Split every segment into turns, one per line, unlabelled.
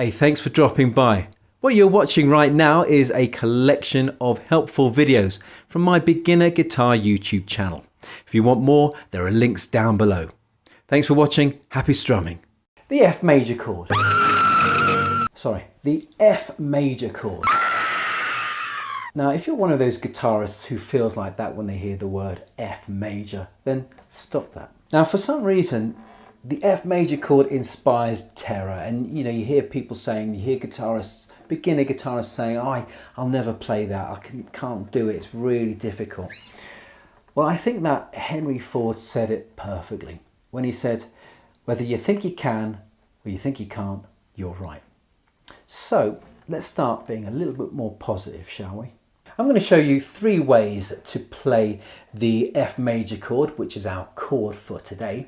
Hey, thanks for dropping by. What you're watching right now is a collection of helpful videos from my beginner guitar YouTube channel. If you want more, there are links down below. Thanks for watching. Happy strumming. The F major chord. Sorry, the F major chord. Now, if you're one of those guitarists who feels like that when they hear the word F major, then stop that. Now, for some reason, the F major chord inspires terror, and you hear people saying, you hear guitarists, beginner guitarists saying, oh, I'll never play that, I can't do it, it's really difficult. Well, I think that Henry Ford said it perfectly when he said, whether you think you can or you think you can't, you're right. So let's start being a little bit more positive, shall we? I'm going to show you 3 ways to play the F major chord, which is our chord for today.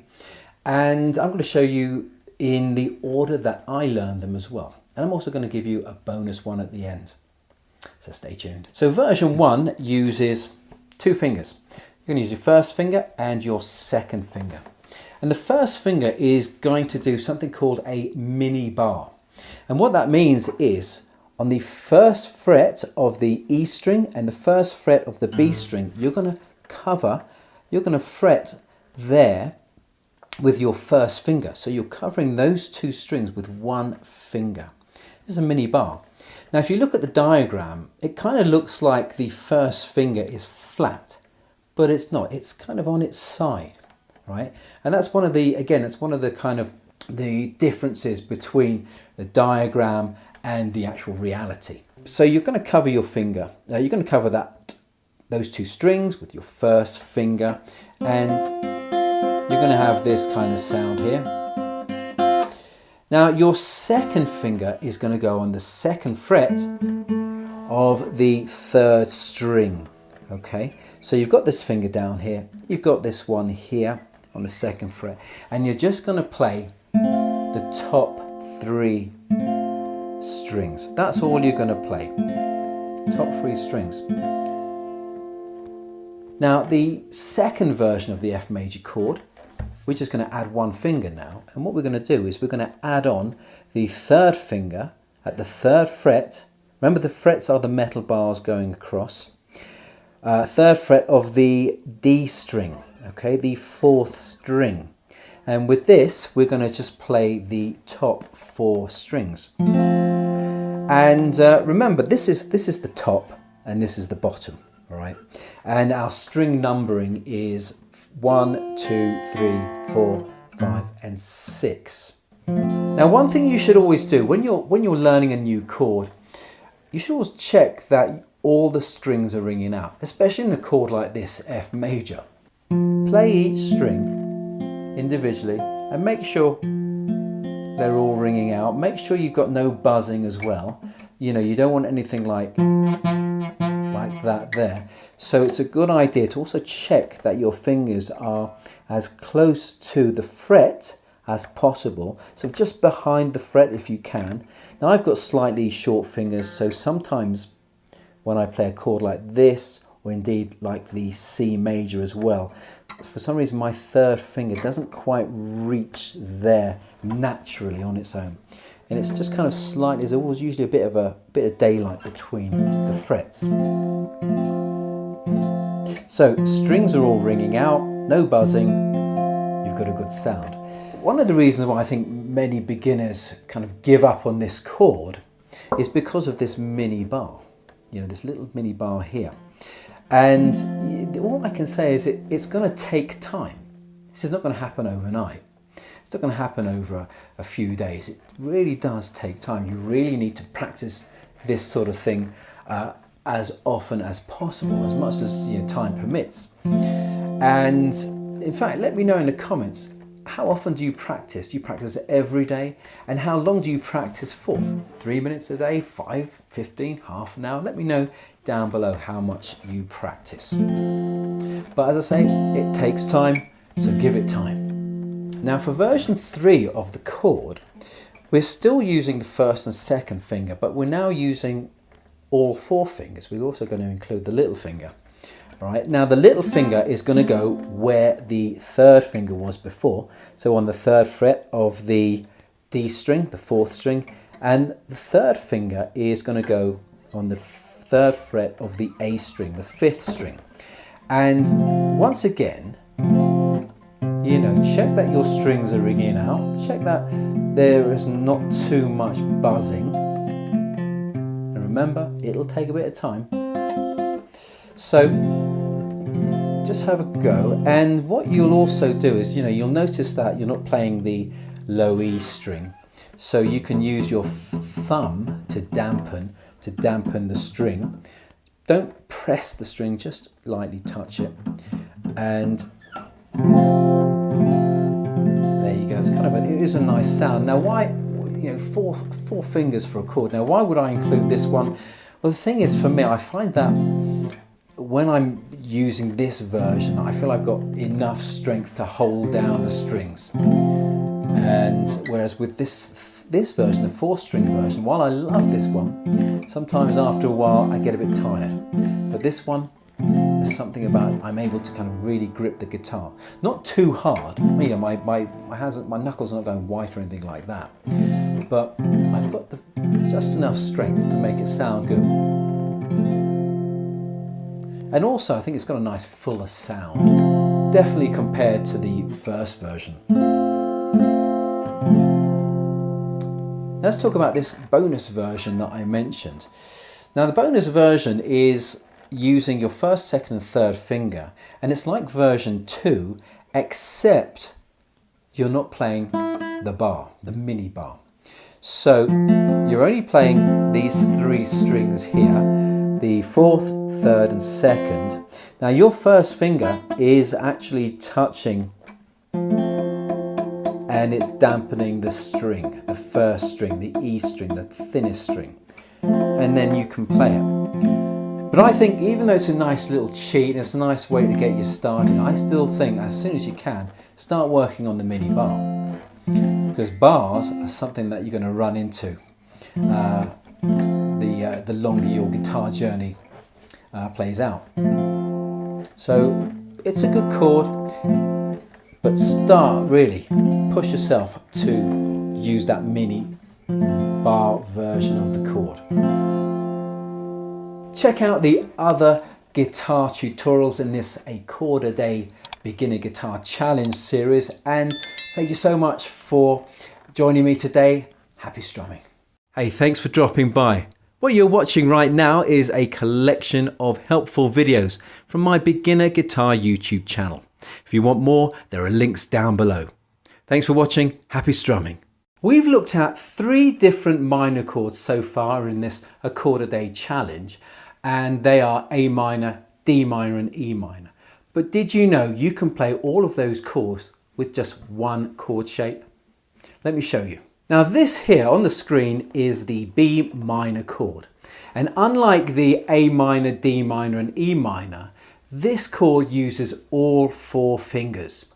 And I'm going to show you in the order that I learned them as well. And I'm also going to give you a bonus one at the end. So stay tuned. So version 1 uses 2 fingers. You're going to use your first finger and your second finger. And the first finger is going to do something called a mini bar. And what that means is on the first fret of the E string and the first fret of the B string, you're going to fret there with your first finger. So you're covering those 2 strings with 1 finger. This is a mini bar. Now if you look at the diagram, it kind of looks like the first finger is flat, but it's not. It's kind of on its side, right? And that's one of the, again, it's one of the kind of the differences between the diagram and the actual reality. So you're going to cover your finger. You're going to cover those 2 strings with your first finger, and you're going to have this kind of sound here. Now your second finger is going to go on the second fret of the 3rd string. Okay, so you've got this finger down here, you've got this one here on the 2nd fret, and you're just going to play the top 3 strings. That's all you're going to play. Top 3 strings. Now the second version of the F major chord, we're just going to add 1 finger now, and what we're going to do is we're going to add on the 3rd finger at the 3rd fret. Remember, the frets are the metal bars going across. 3rd fret of the D string, okay, the 4th string. And with this, we're going to just play the top 4 strings. And remember, this is the top and this is the bottom, all right? And our string numbering is 1, 2, 3, 4, 5, and 6. Now, one thing you should always do when you're learning a new chord, you should always check that all the strings are ringing out, especially in a chord like this, F major. Play each string individually and make sure they're all ringing out. Make sure you've got no buzzing as well. You don't want anything like that there. So it's a good idea to also check that your fingers are as close to the fret as possible. So just behind the fret if you can. Now I've got slightly short fingers, so sometimes when I play a chord like this, or indeed like the C major as well, for some reason my 3rd finger doesn't quite reach there naturally on its own. And it's just kind of slightly, there's always usually a bit of daylight between the frets. So strings are all ringing out, no buzzing, you've got a good sound. One of the reasons why I think many beginners kind of give up on this chord is because of this mini bar, this little mini bar here. And all I can say is it's going to take time. This is not going to happen overnight. It's not going to happen over a few days. It really does take time. You really need to practice this sort of thing as often as possible, as much as time permits. And in fact, let me know in the comments, how often do you practice? Do you practice every day? And how long do you practice for? 3 minutes a day, 5, 15, half an hour? Let me know down below how much you practice. But as I say, it takes time, so give it time. Now for version 3 of the chord, we're still using the 1st and 2nd finger, but we're now using all 4 fingers. We're also going to include the little finger. All right, now the little finger is going to go where the 3rd finger was before. So on the 3rd fret of the D string, the 4th string, And the third finger is going to go on the third fret of the A string, the fifth string. And once again, you know, check that your strings are ringing out. Check that there is not too much buzzing. And remember, it'll take a bit of time. So just have a go. And what you'll also do is, you know, you'll notice that you're not playing the low E string. So you can use your thumb to dampen the string. Don't press the string, just lightly touch it. And there you go. It's kind of it is a nice sound. Now why, you know, four fingers for a chord. Now why would I include this one? Well, the thing is, for me, I find that when I'm using this version, I feel I've got enough strength to hold down the strings. And whereas with this version, the 4-string version, while I love this one, sometimes after a while I get a bit tired. But this one, there's something about I'm able to kind of really grip the guitar. Not too hard, you know, my hands, my knuckles are not going white or anything like that. But I've got just enough strength to make it sound good. And also I think it's got a nice fuller sound, definitely compared to the first version. Let's talk about this bonus version that I mentioned. Now the bonus version is using your first, second and third finger, and it's like version 2, except you're not playing the bar, the mini bar. So you're only playing these 3 strings here, the 4th, 3rd and 2nd. Now your first finger is actually touching and it's dampening the string, the first string, the E string, the thinnest string, and then you can play it. But I think even though it's a nice little cheat and it's a nice way to get you started, I still think as soon as you can, start working on the mini bar. Because bars are something that you're going to run into the longer your guitar journey plays out. So it's a good chord, but start really, push yourself to use that mini bar version of the chord. Check out the other guitar tutorials in this A Chord a Day Beginner Guitar Challenge series, and thank you so much for joining me today. Happy strumming. Hey, thanks for dropping by. What you're watching right now is a collection of helpful videos from my Beginner Guitar YouTube channel. If you want more, there are links down below. Thanks for watching. Happy strumming. We've looked at 3 different minor chords so far in this A Chord a Day challenge, and they are A minor, D minor and E minor. But did you know you can play all of those chords with just one chord shape? Let me show you. Now this here on the screen is the B minor chord, and unlike the A minor, D minor and E minor, this chord uses all 4 fingers.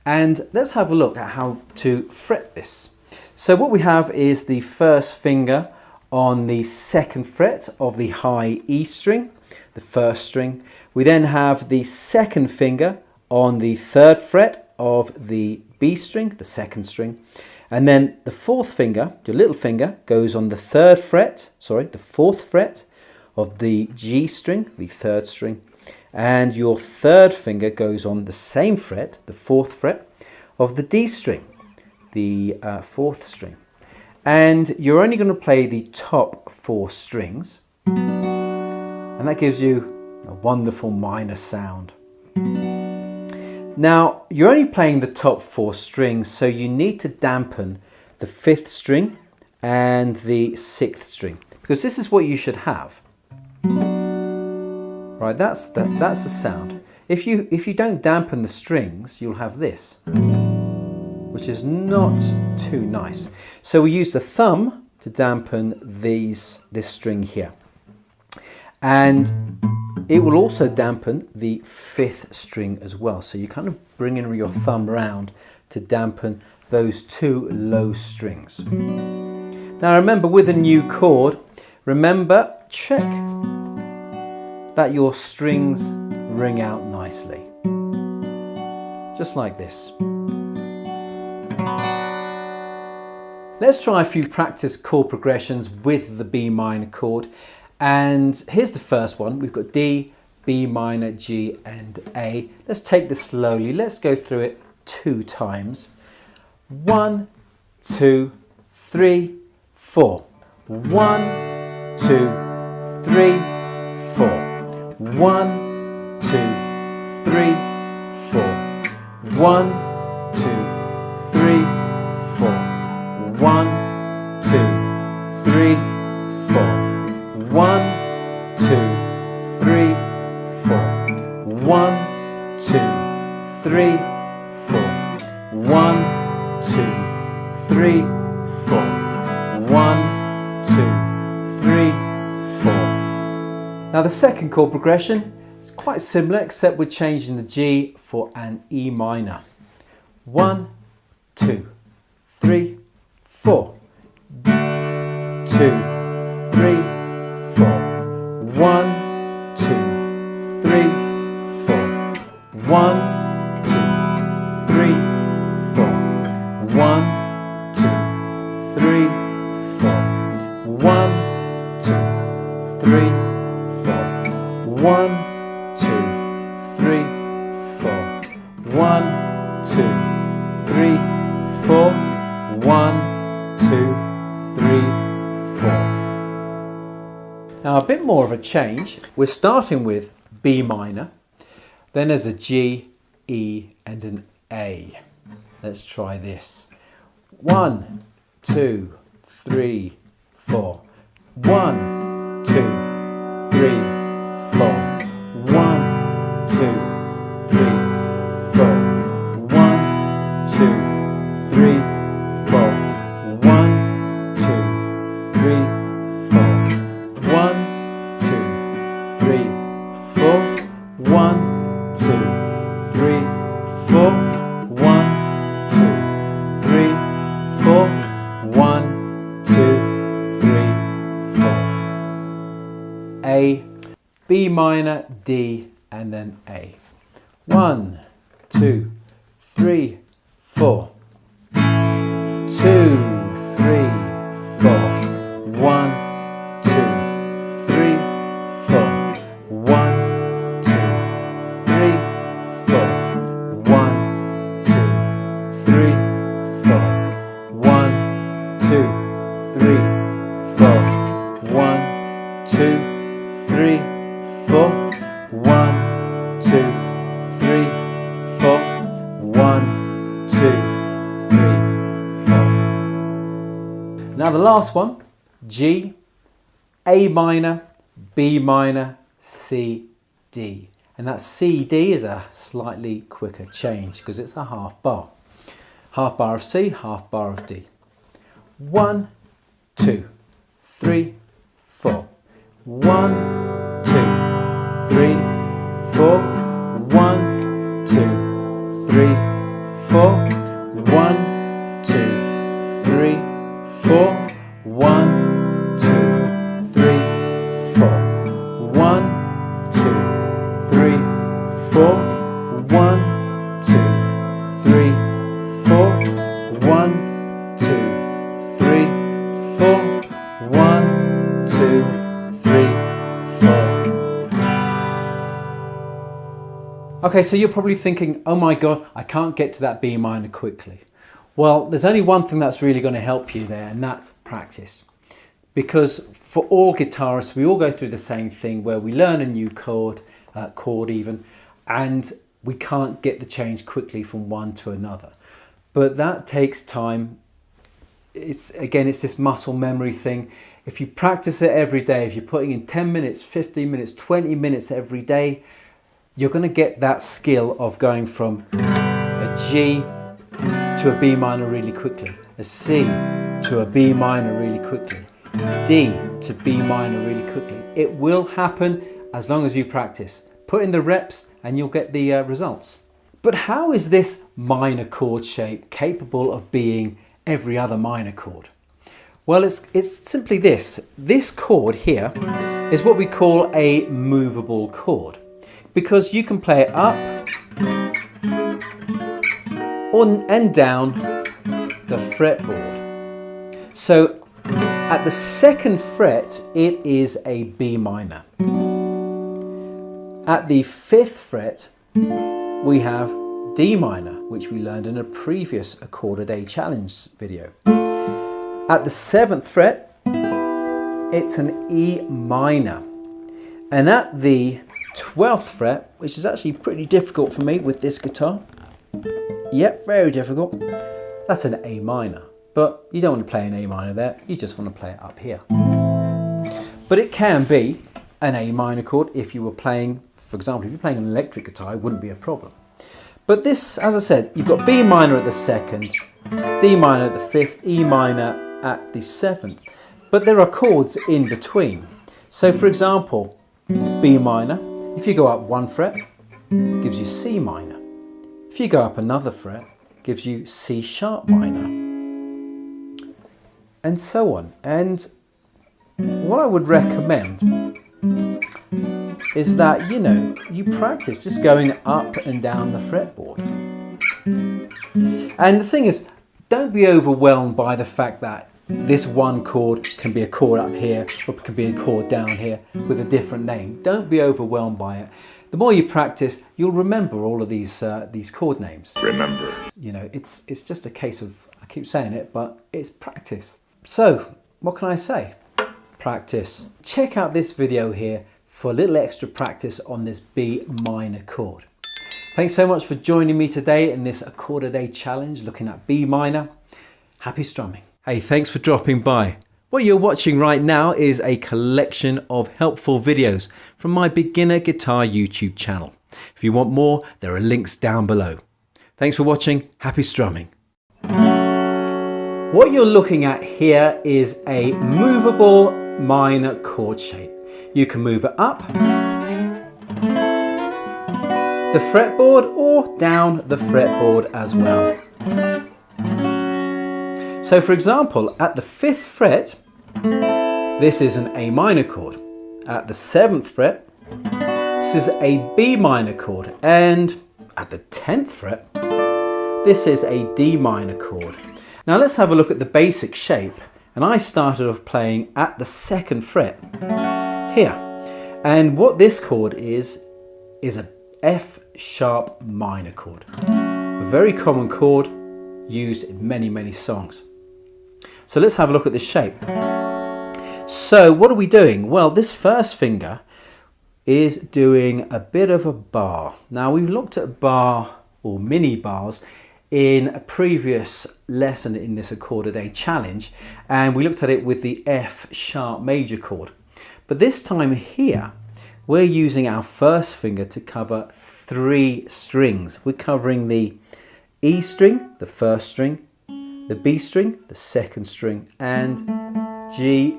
And let's have a look at how to fret this. So what we have is the first finger on the 2nd fret of the high E string, the 1st string. We then have the 2nd finger on the 3rd fret of the B string, the 2nd string. And then the 4th finger, your little finger, goes on the 4th fret of the G string, the 3rd string. And your 3rd finger goes on the same fret, the 4th fret of the D string, the 4th string. And you're only going to play the top 4 strings, and that gives you a wonderful minor sound. Now you're only playing the top 4 strings, so you need to dampen the 5th string and the 6th string, because this is what you should have. Right, that's the sound. If you don't dampen the strings, you'll have this, which is not too nice. So we use the thumb to dampen this string here. And it will also dampen the 5th string as well. So you kind of bring in your thumb around to dampen those 2 low strings. Now remember, with a new chord, check that your strings ring out nicely. Just like this. Let's try a few practice chord progressions with the B minor chord. And here's the first one. We've got D, B minor, G and A. Let's take this slowly. Let's go through it 2 times. 1, 2, 3, 4. 1, 2, 3, 4. 1, 2, 3, 4. 1, 2, 3, 4. 1, 2, 3, 4. 1, 2, 3, 4. 1, 2, 3, 4. 1, 2, 3, 4. 1, 2, 3, 4. Now the second chord progression is quite similar, except we're changing the G for an E minor. 1, 2, 3, 4. 2, 3, 4. 1, 2, 3, 4. 1, 2, 3, 4. 1, 2, 3, 4. 1, 2, 3, 4. 1, 2, 3, 4. 1, 2, 3, 4. 1, 2, 3, 4. Now a bit more of a change. We're starting with B minor, then there's a G, E and an A. Let's try this. 1, 2, 3, 4. 1, 2, 3, 4. 1, 2, 3, 4. 1, 2, 3, 4. 1, 2, 3, 4. 1, 2, 3, 4. 1, 2, 3, 4. 1, 2, 3, 4. 1, 2, 3, 4. A, B minor, D, and then A. 1, 2, 3, 4. 2, 3, 4. 1, 2, 3, 4. 1, 2, 3, 4. 1, 2, 3, 4. 1, 2, 3, 4. 1, 2, 3, 4. 1, 2, 3, 4. 1, 2, 3, 4. Now the last one, G, A minor, B minor, C, D. And that C, D is a slightly quicker change because it's a half bar. Half bar of C, half bar of D. 1, 2, 3, 4. 1, 2, 3, 4. 1, 2, 3, 4. 1, 2, 3, 4. 1, 2, 3, 4. 1, 2, 3, 4. 1, 2, 3, 4. 1, 2, 3, 4. 1, 2, 3, 4. Okay, so you're probably thinking, oh my God, I can't get to that B minor quickly. Well, there's only one thing that's really going to help you there, and that's practice. Because for all guitarists, we all go through the same thing where we learn a new chord even, and we can't get the change quickly from one to another. But that takes time. It's this muscle memory thing. If you practice it every day, if you're putting in 10 minutes, 15 minutes, 20 minutes every day, you're going to get that skill of going from a G to a B minor really quickly, a C to a B minor really quickly, D to B minor really quickly. It will happen as long as you practice. Put in the reps and you'll get the results. But how is this minor chord shape capable of being every other minor chord? Well, it's simply this. This chord here is what we call a movable chord, because you can play it up and down the fretboard. So at the 2nd fret, it is a B minor. At the 5th fret, we have D minor, which we learned in a previous A Chord a Day challenge video. At the 7th fret, it's an E minor. And at the 12th fret, which is actually pretty difficult for me with this guitar, yep, very difficult, that's an A minor. But you don't want to play an A minor there, you just want to play it up here. But it can be an A minor chord if you were playing, for example, if you're playing an electric guitar, it wouldn't be a problem. But this, as I said, you've got B minor at the 2nd, D minor at the 5th, E minor at the 7th. But there are chords in between. So for example, B minor, if you go up 1 fret, gives you C minor. If you go up another fret, gives you C sharp minor. And so on. And what I would recommend is that, you know, you practice just going up and down the fretboard. And the thing is, don't be overwhelmed by the fact that this one chord can be a chord up here or it can be a chord down here with a different name. Don't be overwhelmed by it. The more you practice, you'll remember all of these chord names.
Remember.
You know, it's just a case of, I keep saying it, but it's practice. So, what can I say? Practice. Check out this video here for a little extra practice on this B minor chord. Thanks so much for joining me today in this A Chord a Day challenge looking at B minor. Happy strumming. Hey, thanks for dropping by. What you're watching right now is a collection of helpful videos from my beginner guitar YouTube channel. If you want more, there are links down below. Thanks for watching. Happy strumming. What you're looking at here is a movable minor chord shape. You can move it up the fretboard or down the fretboard as well. So for example, at the 5th fret, this is an A minor chord. At the 7th fret, this is a B minor chord. And at the 10th fret, this is a D minor chord. Now let's have a look at the basic shape. And I started off playing at the 2nd fret here. And what this chord is a F sharp minor chord. A very common chord used in many, many songs. So let's have a look at this shape. So what are we doing? Well, this first finger is doing a bit of a bar. Now we've looked at bar or mini bars in a previous lesson in this A Chord a Day challenge, and we looked at it with the F sharp major chord. But this time here, we're using our first finger to cover 3 strings. We're covering the E string, the first string, the B string, the second string, and G,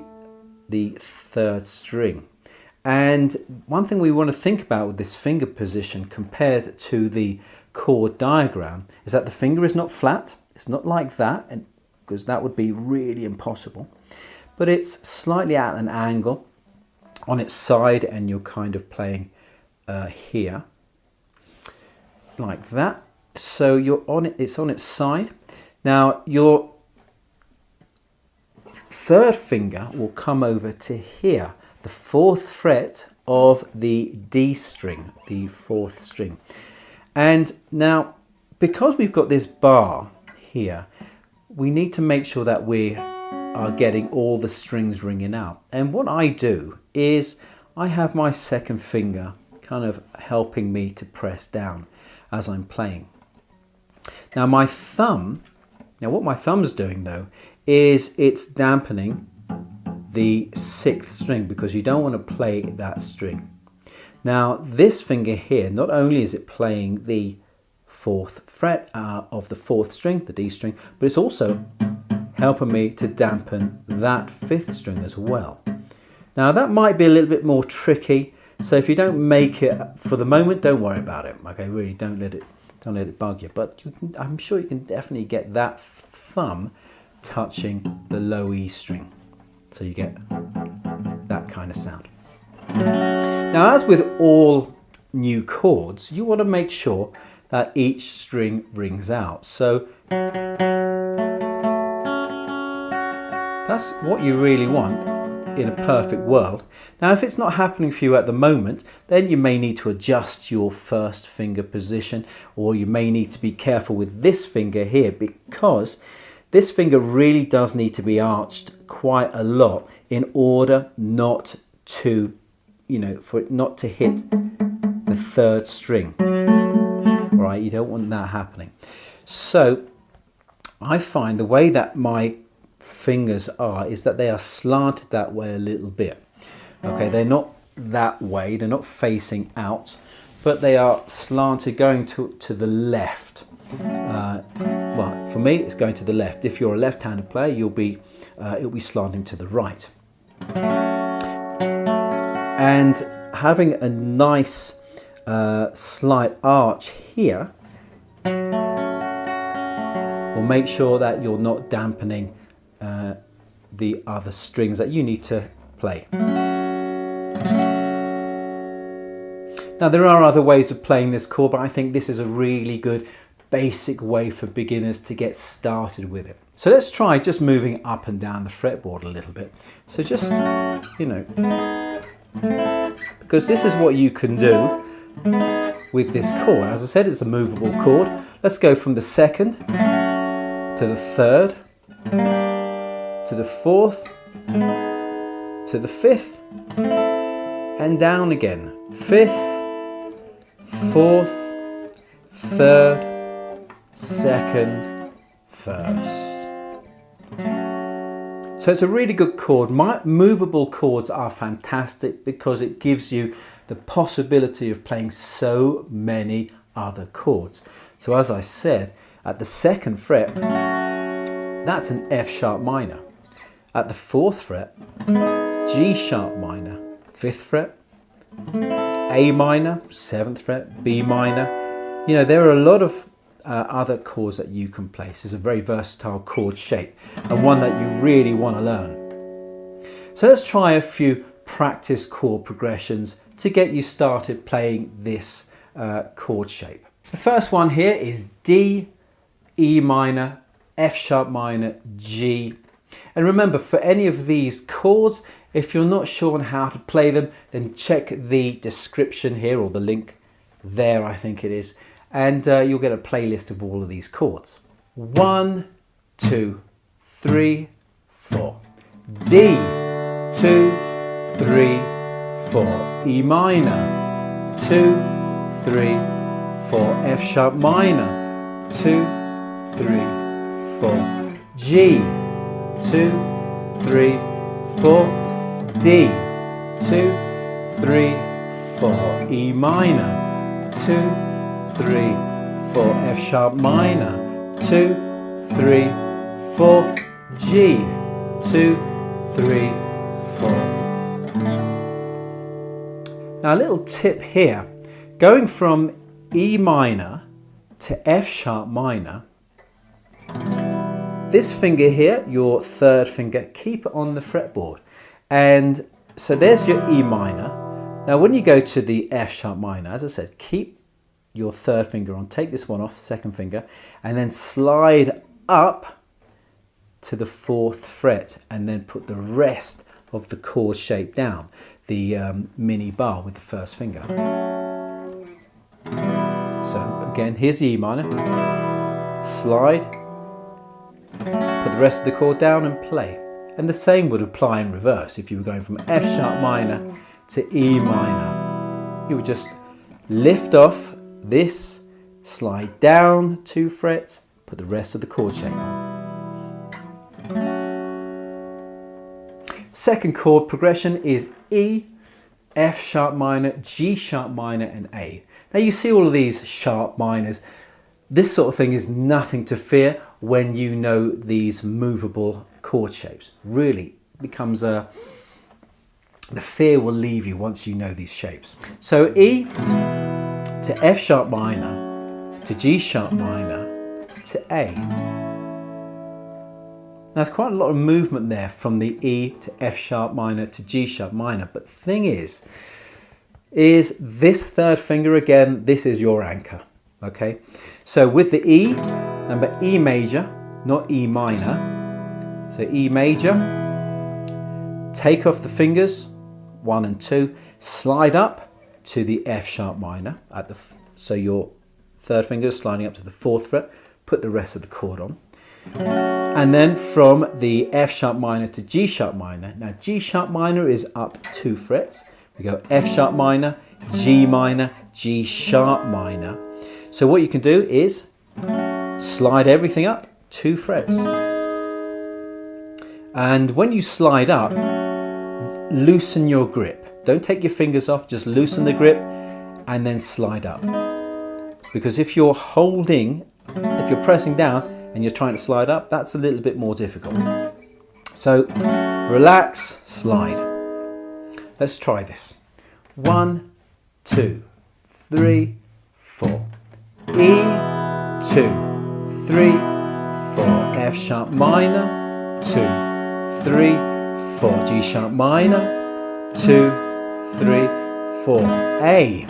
the third string. And one thing we want to think about with this finger position compared to the chord diagram is that the finger is not flat. It's not like that, and because that would be really impossible. But it's slightly at an angle on its side, and you're kind of playing here like that. So you're on it, it's on its side. Now your third finger will come over to here, the 4th fret of the D string, the 4th string. And now, because we've got this bar here, we need to make sure that we are getting all the strings ringing out. And what I do is I have my second finger kind of helping me to press down as I'm playing. Now my thumb, what my thumb's doing though, is it's dampening the 6th string because you don't want to play that string. Now this finger here, not only is it playing the 4th fret of the 4th string, the D string, but it's also helping me to dampen that 5th string as well. Now that might be a little bit more tricky, so if you don't make it for the moment, don't worry about it. Okay, really don't let it bug you. But I'm sure you can definitely get that thumb touching the low E string, so you get that kind of sound. Now, as with all new chords, you want to make sure that each string rings out. So That's what you really want in a perfect world. Now, if it's not happening for you at the moment, then you may need to adjust your first finger position, or you may need to be careful with this finger here, because this finger really does need to be arched quite a lot in order not to, for it not to hit the third string. All right, you don't want that happening. So I find the way that my fingers are is that they are slanted that way a little bit. Okay, they're not that way, they're not facing out, but they are slanted going to the left. Well, for me, it's going to the left. If you're a left-handed player, it'll be slanting to the right. And having a nice slight arch here will make sure that you're not dampening the other strings that you need to play. Now, there are other ways of playing this chord, but I think this is a really good basic way for beginners to get started with it. So let's try just moving up and down the fretboard a little bit. So just, because this is what you can do with this chord. As I said, it's a movable chord. Let's go from the second to the third, to the fourth, to the fifth, and down again. Fifth, fourth, third, second, first. So it's a really good chord. Movable chords are fantastic because it gives you the possibility of playing so many other chords. So as I said, at the second fret, that's an F sharp minor. At the fourth fret, G sharp minor. Fifth fret, A minor. Seventh fret, B minor. There are a lot of other chords that you can play. This is a very versatile chord shape and one that you really want to learn. So let's try a few practice chord progressions to get you started playing this chord shape. The first one here is D, E minor, F sharp minor, G. And remember, for any of these chords, if you're not sure on how to play them, then check the description here, or the link there, I think it is, and you'll get a playlist of all of these chords. 1, 2, 3, 4. D, 2, 3, 4. E minor, 2, 3, 4. F sharp minor, 2, 3, 4. G, 2, 3, 4. D, 2, 3, 4. E minor, 2, 3, 4. F sharp minor, 2, 3, 4. G, 2, 3, 4. Now a little tip here, going from E minor to F sharp minor, this finger here, your third finger, keep it on the fretboard. And so there's your E minor. Now when you go to the F sharp minor, as I said, keep your third finger on, take this one off, second finger, and then slide up to the fourth fret, and then put the rest of the chord shape down, the mini bar with the first finger. So again, here's the E minor, slide, put the rest of the chord down and play. And the same would apply in reverse. If you were going from F sharp minor to E minor, you would just lift off this, slide down 2 frets, put the rest of the chord shape on. Second chord progression is E, F sharp minor, G sharp minor, and A. Now you see all of these sharp minors. This sort of thing is nothing to fear when you know these movable chord shapes. Really becomes the fear will leave you once you know these shapes. So E to F sharp minor to G sharp minor to A. Now there's quite a lot of movement there from the E to F sharp minor to G sharp minor, but the thing is this third finger again, this is your anchor. Okay, so with the E, remember E major, not E minor. So E major, take off the fingers, 1 and 2, slide up to the F sharp minor, so your third finger is sliding up to the 4th fret, put the rest of the chord on. And then from the F sharp minor to G sharp minor. Now G sharp minor is up 2 frets. We go F sharp minor, G minor, G sharp minor. So what you can do is slide everything up 2 frets. And when you slide up, loosen your grip. Don't take your fingers off, just loosen the grip and then slide up. Because if you're pressing down and you're trying to slide up, that's a little bit more difficult. So relax, slide. Let's try this. 1, 2, 3, 4. E, 2, 3, 4. F sharp minor, 2, 3, 4. G sharp minor, 2, 3, 4. A,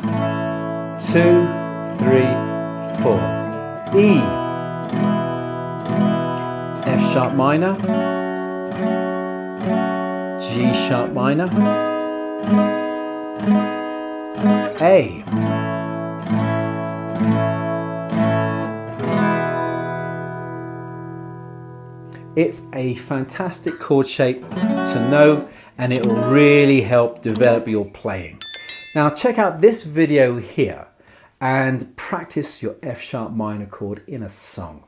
2, 3, 4. E, F sharp minor, G sharp minor, A. It's a fantastic chord shape to know, and it will really help develop your playing. Now check out this video here and practice your F sharp minor chord in a song.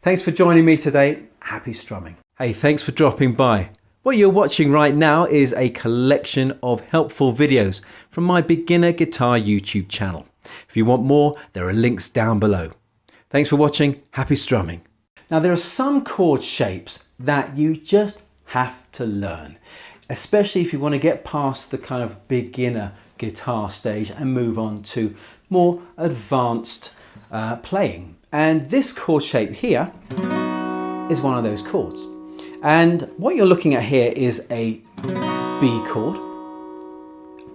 Thanks for joining me today. Happy strumming. Hey, thanks for dropping by. What you're watching right now is a collection of helpful videos from my beginner guitar YouTube channel. If you want more, there are links down below. Thanks for watching. Happy strumming. Now there are some chord shapes that you just have to learn, especially if you want to get past the kind of beginner guitar stage and move on to more advanced playing. And this chord shape here is one of those chords. And what you're looking at here is a B chord,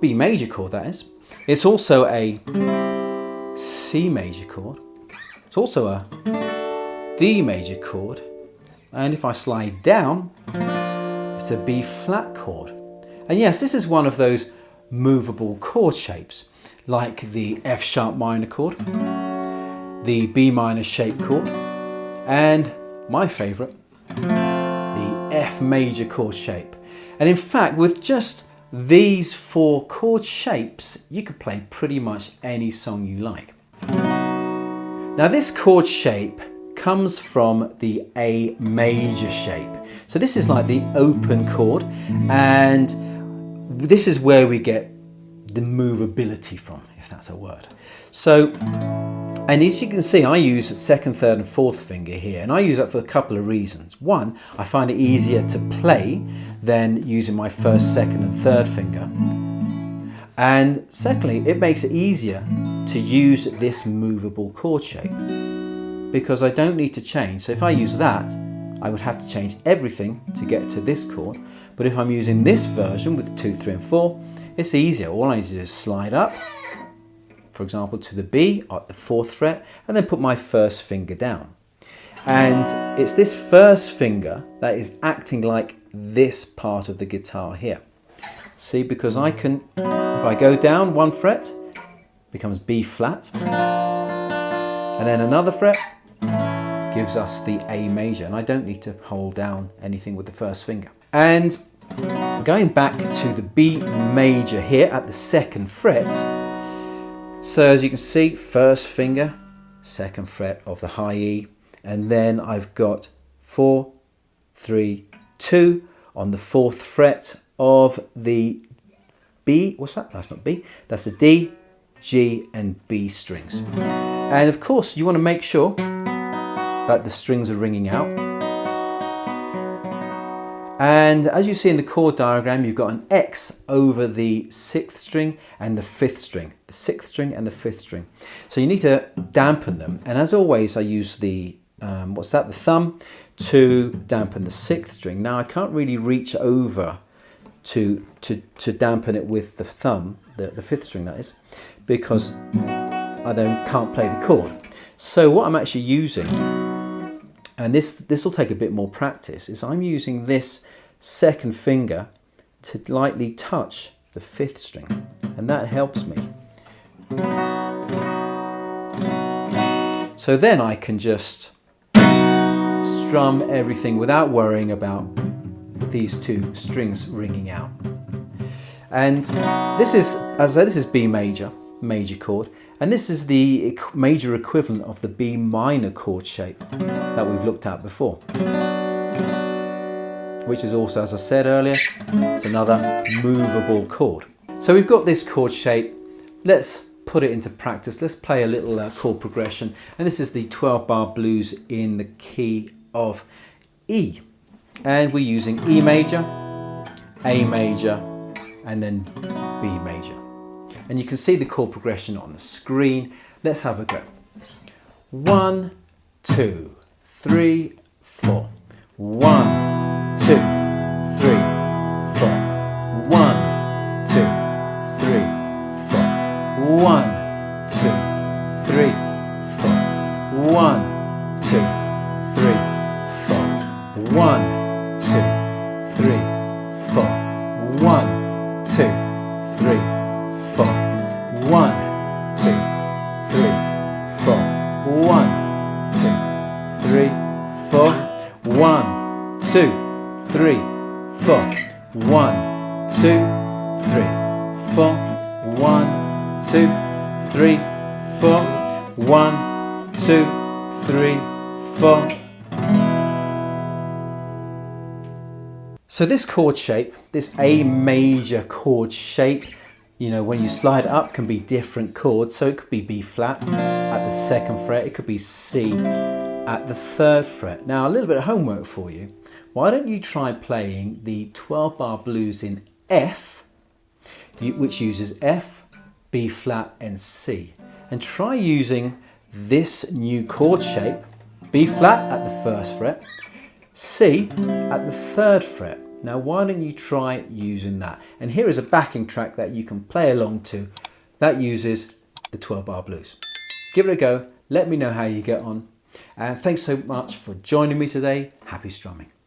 B major chord that is. It's also a C major chord. It's also a D major chord. And if I slide down, it's a B flat chord. And yes, this is one of those movable chord shapes, like the F sharp minor chord, the B minor shape chord, and my favorite, the F major chord shape. And in fact, with just these 4 chord shapes, you could play pretty much any song you like. Now this chord shape comes from the A major shape. So this is like the open chord, and this is where we get the movability from, if that's a word. So, and as you can see, I use 2nd, 3rd and 4th finger here, and I use that for a couple of reasons. One, I find it easier to play than using my 1st, 2nd and 3rd finger. And secondly, it makes it easier to use this movable chord shape because I don't need to change. So if I use that, I would have to change everything to get to this chord. But if I'm using this version with 2, 3 and 4, it's easier. All I need to do is slide up, for example, to the B at the 4th fret, and then put my 1st finger down. And it's this 1st finger that is acting like this part of the guitar here. See, because I can, if I go down 1 fret, becomes B flat, and then another fret gives us the A major, and I don't need to hold down anything with the 1st finger. And going back to the B major here at the 2nd fret, so as you can see, 1st finger, 2nd fret of the high E, and then I've got 4, 3, 2 on the 4th fret of the B, what's that? That's not B, that's the D, G and B strings. And of course you want to make sure that the strings are ringing out. And as you see in the chord diagram, you've got an X over the 6th string and the 5th string, the 6th string and the 5th string. So you need to dampen them. And as always, I use the, the thumb to dampen the 6th string. Now I can't really reach over to dampen it with the thumb, the 5th string that is, because I then can't play the chord. So what I'm actually using, and this will take a bit more practice, is I'm using this 2nd finger to lightly touch the 5th string, and that helps me. So then I can just strum everything without worrying about these 2 strings ringing out. And this is, as I said, this is B major, major chord, and this is the major equivalent of the B minor chord shape that we've looked at before, which is also, as I said earlier, it's another movable chord. So we've got this chord shape. Let's put it into practice. Let's play a little chord progression, and this is the 12-bar blues in the key of E, and we're using E major, A major, and then B major. And you can see the chord progression on the screen. Let's have a go. 1, 2, 3, 4. 1, 2, 3, 4. 1, 2, 3, 4. 1, 2, 3, 4. 1, 2, 3, 4. 1, 2, 3, 4. 1, 2, 3, 4. 1, 2, 3, 4. 1, 2, 3, 4. 1, 2, 3, 4. 1, 2, 3, 4. 1, 2, 3, 4. 1, 2, 3, 4. So this chord shape, this A major chord shape, you know, when you slide up can be different chords. So it could be B flat at the 2nd fret, it could be C at the 3rd fret. Now a little bit of homework for you. Why don't you try playing the 12-bar blues in F, which uses F, B flat and C, and try using this new chord shape, B flat at the 1st fret, C at the 3rd fret. Now why don't you try using that? And here is a backing track that you can play along to that uses the 12-bar blues. Give it a go, let me know how you get on. And thanks so much for joining me today. Happy strumming.